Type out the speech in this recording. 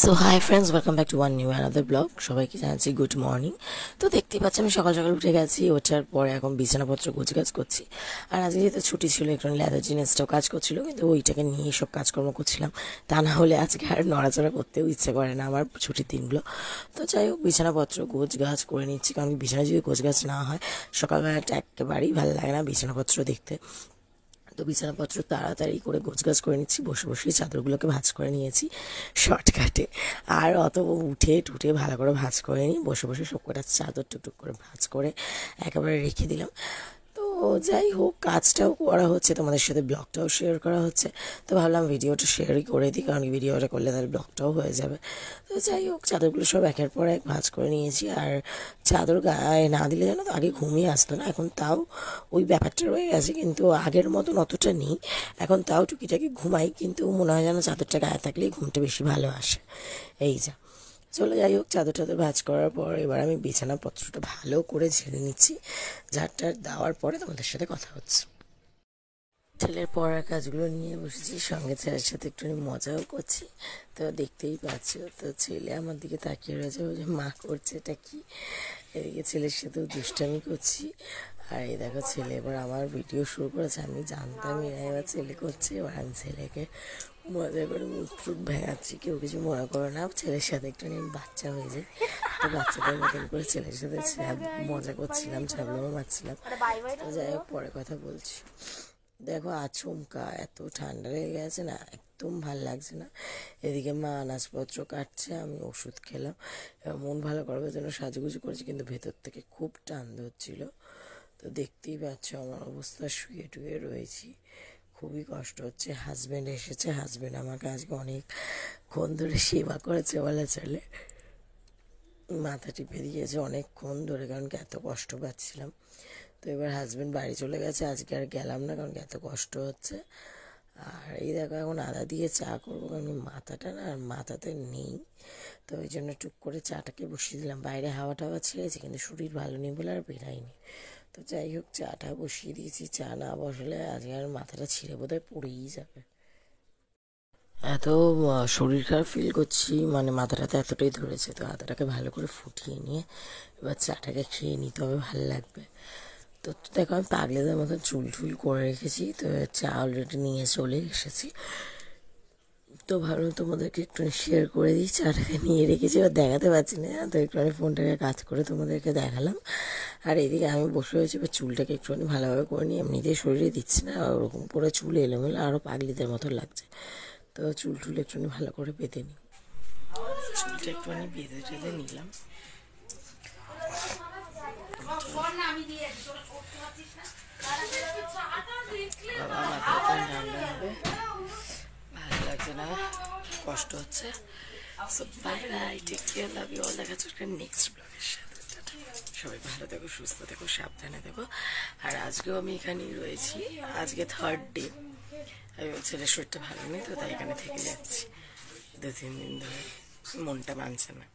So hi friends, welcome back to one knew another blog. সবাইকে জানাচ্ছি good morning. তো দেখতেই পাচ্ছি আমি সকাল সকাল উঠে গেছি। ওঠার পরে এখন বিছানাপত্র গোছগাছ করছি। আর আজকে যেহেতু ছুটি ছিল, একটু লেদার জিনিসটাও কাজ করছিল, কিন্তু ওইটাকে নিয়ে সব কাজকর্ম করছিলাম। তা না হলে আজকে আর নড়াচড়া করতেও ইচ্ছে করে না আমার ছুটির দিনগুলো। তো যাই হোক, বিছানাপত্র গোছগাছ করে নিচ্ছি, কারণ বিছানা যদি গোছগাছ না হয় সকালবেলাটা একেবারেই ভালো লাগে না বিছানাপত্র দেখতে। তো বিছানাপত্র তাড়াতাড়ি করে গোছগাছ করে নিচ্ছি। বসে বসেই চাদরগুলোকে ভাঁজ করে নিয়েছি শর্টকাটে। আর অত উঠে টুটে ভালো করে ভাঁজ করে নিই, বসে বসে সবকটা চাদর টুকটুক করে ভাঁজ করে একেবারে রেখে দিলাম। তো যাই হোক, কাজটাও করা হচ্ছে, তোমাদের সাথে ব্লগটাও শেয়ার করা হচ্ছে। তো ভাবলাম ভিডিওটা শেয়ারই করে দিই, কারণ ভিডিওটা করলে তাহলে ব্লগটাও হয়ে যাবে। তো যাই হোক, চাদরগুলো সব একের পর এক ভাঁজ করে নিয়েছি। আর চাদর গায়ে না দিলে যেন তো আগে ঘুমিয়ে আসতো না, এখন তাও ওই ব্যাপারটা রয়ে গেছে, কিন্তু আগের মতন অতটা নেই। এখন তাও টুকিটাকি ঘুমাই, কিন্তু মনে হয় যেন চাদরটা গায়ে থাকলেই ঘুমটা বেশি ভালো আসে। এই যা, চলো যাই হোক, চাদর টাদর ভাঁজ করার পর এবার আমি বিছানাপত্রটা ভালো করে ঝেড়ে নিচ্ছি। ঝাড়টার দেওয়ার পরে তোমাদের সাথে কথা হচ্ছে। ছেলের পড়ার কাজগুলো নিয়ে বসেছি, সঙ্গে ছেলের সাথে একটুখানি মজাও করছি। তো দেখতেই পাচ্ছ, তো ছেলে আমার দিকে তাকিয়ে রয়েছে, যে মা করছে এটা কি। এদিকে ছেলের সাথেও দুষ্টামি করছি। আর এই দেখো, ছেলে এবার আমার ভিডিও শুরু করেছে। আমি জানতামই না এবার ছেলে করছে। এবার আমি ছেলেকে মজা করে মুখ টুক ভেঙাচ্ছি। কেউ কিছু মনে করে না, ছেলের সাথে একটুখানি বাচ্চা হয়ে যায়। তো বাচ্চাদের মতন করে ছেলের সাথে মজা করছিলাম, ছ্যাবলামো মারছিলাম। তো যাই হোক, পরে কথা বলছি। দেখো, আচমকা এত ঠান্ডা লেগে গেছে না, একদম ভাল লাগছে না। এদিকে মা আনাজপত্র কাটছে, আমি ওষুধ খেলাম। এবার মন ভালো করবার জন্য সাজুগুজু করেছি, কিন্তু ভেতর থেকে খুব টান ধরছিল। তো দেখতেই পাচ্ছ আমার অবস্থা, শুয়ে টুয়ে রয়েছি, খুবই কষ্ট হচ্ছে। হাজব্যান্ড এসেছে, হাজব্যান্ড আমাকে আজকে অনেকক্ষণ ধরে সেবা করেছে বলা চলে। মাথা টিপে দিয়েছে অনেকক্ষণ ধরে, কারণ কি এত কষ্ট পাচ্ছিলাম। তো এবার হাজব্যান্ড বাড়ি চলে গেছে, আজকে আর গেলাম না, কারণ এত কষ্ট হচ্ছে। আর এই দেখো, এখন আদা দিয়ে চা করবো, কারণ মাথাটা না আর মাথাতে নেই। তো ওই জন্য টুক করে চাটাকে বসিয়ে দিলাম। বাইরে হাওয়া টাওয়া ছেড়েছে, কিন্তু শরীর ভালো নেই বলে আর বেরাইনি। তো যাই হোক, চাটা বসিয়ে দিয়েছি। চা না বসলে আজকে আর মাথাটা ছিঁড়ে বোধহয় পড়েই যাবে। এত শরীর খারাপ ফিল করছি, মানে মাথাটাতে এতটাই ধরেছে। তো আদাটাকে ভালো করে ফুটিয়ে নিয়ে এবার চাটাকে খেয়ে নিতে হবে, ভালো লাগবে। তো দেখো, আমি পাগলেদের মতন চুল টুল করে রেখেছি। তো চা অলরেডি নিয়ে চলে এসেছি। তো ভাবলাম তোমাদেরকে একটু শেয়ার করে দিই। চাটাকে নিয়ে রেখেছি, এবার দেখাতে পারছি না, তো একটুখানি ফোনটাকে কাজ করে তোমাদেরকে দেখালাম। আর এদিকে আমি বসে রয়েছি, এবার চুলটাকে একটুখানি ভালোভাবে করে নিই। এমনিতেই শরীরে দিচ্ছি না, ওরকম করে চুল এলোমেলো আরও পাগলিদের মতো লাগছে। তো চুল টুল একটুখানি ভালো করে বেঁধে নিই। চুলটা একটুখানি বেঁধে টেঁধে নিলাম। বাবা, মাথাটা ঠান্ডা হবে, ভালো লাগছে না, কষ্ট হচ্ছে। So bye bye, take care, love you all. দেখা হচ্ছে নেক্সট ব্লগের সাথে। সবাই ভালো থেকো, সুস্থ থেকো, সাবধানে থেকো। আর আজকেও আমি এখানেই রয়েছি, আজকে থার্ড ডে। ছেলের শরীরটা ভালো নেই, তো তাই এখানে থেকে যাচ্ছি 2-3 দিন ধরে, মনটা মানছে না।